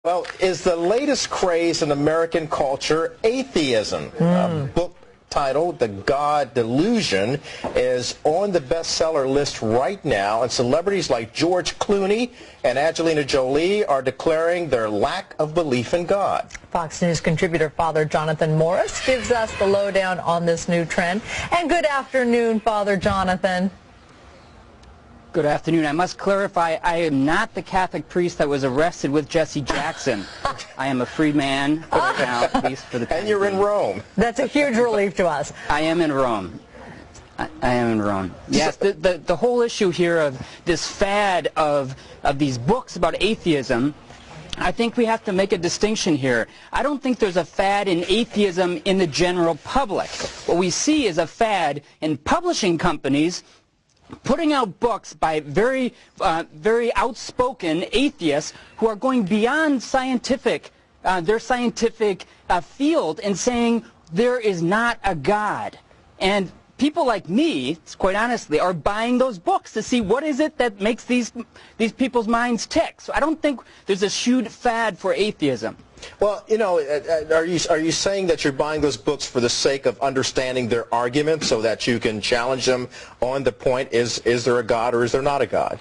Well, is the latest craze in American culture atheism? A book titled The God Delusion is on the bestseller list right now, and celebrities like George Clooney and Angelina Jolie are declaring their lack of belief in God. Fox News contributor Father Jonathan Morris gives us the lowdown on this new trend. And good afternoon, Father Jonathan. Good afternoon. I must clarify, I am not the Catholic priest that was arrested with Jesse Jackson. I am a free man for right now, at least for the time And you're in Rome. That's a huge relief to us. I am in Rome. I am in Rome. Yes, the whole issue here of this fad of these books about atheism, I think we have to make a distinction here. I don't think there's a fad in atheism in the general public. What we see is a fad in publishing companies putting out books by very outspoken atheists who are going beyond their scientific field and saying there is not a God. And people like me, quite honestly, are buying those books to see what is it that makes these people's minds tick. So I don't think there's a huge fad for atheism. Well, you know, are you saying that you're buying those books for the sake of understanding their argument so that you can challenge them on the point, is there a God or is there not a God?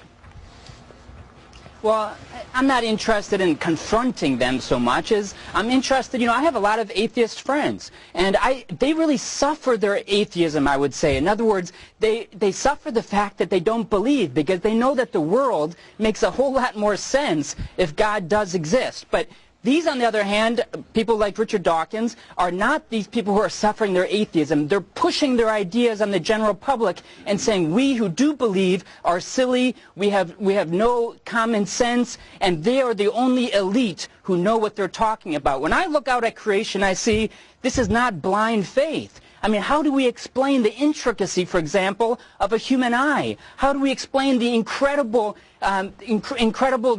Well, I'm not interested in confronting them so much as I'm interested, I have a lot of atheist friends, and they really suffer their atheism, I would say. In other words, they suffer the fact that they don't believe because they know that the world makes a whole lot more sense if God does exist. But these, on the other hand, people like Richard Dawkins, are not these people who are suffering their atheism. They're pushing their ideas on the general public and saying we who do believe are silly, we have no common sense, and they are the only elite who know what they're talking about. When I look out at creation, I see this is not blind faith. I mean, how do we explain the intricacy, for example, of a human eye? How do we explain the incredible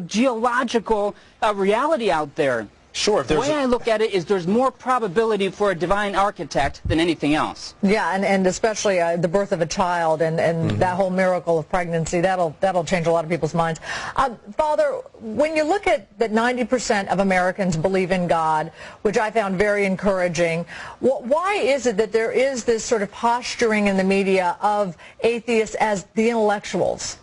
geological reality out there? Sure. The way I look at it is there's more probability for a divine architect than anything else. Yeah, and especially the birth of a child and that whole miracle of pregnancy, that'll change a lot of people's minds. Father, when you look at that 90% of Americans believe in God, which I found very encouraging, why is it that there is this sort of posturing in the media of atheists as the intellectuals?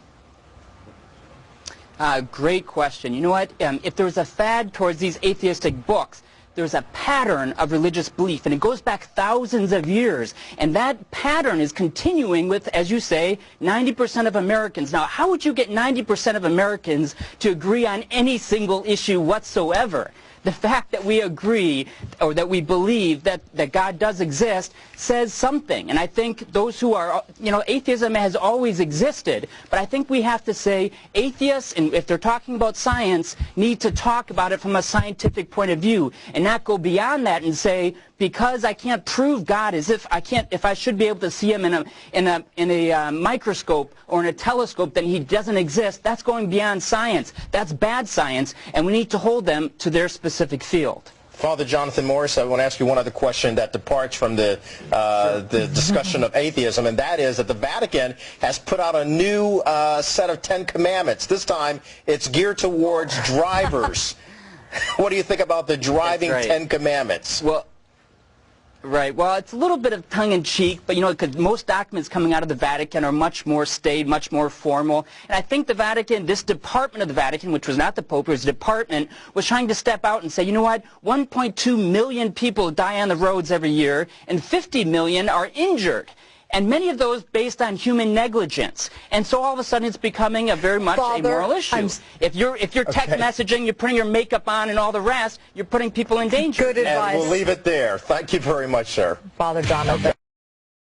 Great question. You know what? If there's a fad towards these atheistic books, there's a pattern of religious belief, and it goes back thousands of years. And that pattern is continuing with, as you say, 90% of Americans. Now, how would you get 90% of Americans to agree on any single issue whatsoever? The fact that we agree or that we believe that God does exist says something. And I think those who are, atheism has always existed, but I think we have to say atheists, and if they're talking about science, need to talk about it from a scientific point of view and not go beyond that and say, because I can't prove God as if I should be able to see him in a microscope or in a telescope, then he doesn't exist. That's going beyond science. That's bad science, and we need to hold them to their specific field. Father Jonathan Morris, I want to ask you one other question that departs from the discussion of atheism, and that is that the Vatican has put out a new set of 10 commandments. This time, it's geared towards drivers. What do you think about the driving 10 commandments? Right. Well, it's a little bit of tongue-in-cheek, but, because most documents coming out of the Vatican are much more staid, much more formal. And I think the Vatican, this department of the Vatican, which was not the Pope, it was a department, was trying to step out and say, you know what, 1.2 million people die on the roads every year, and 50 million are injured. And many of those based on human negligence. And so all of a sudden it's becoming a very much a moral issue. If you're text messaging, you're putting your makeup on and all the rest, you're putting people in danger. Good advice. And we'll leave it there. Thank you very much, sir. Father Jonathan.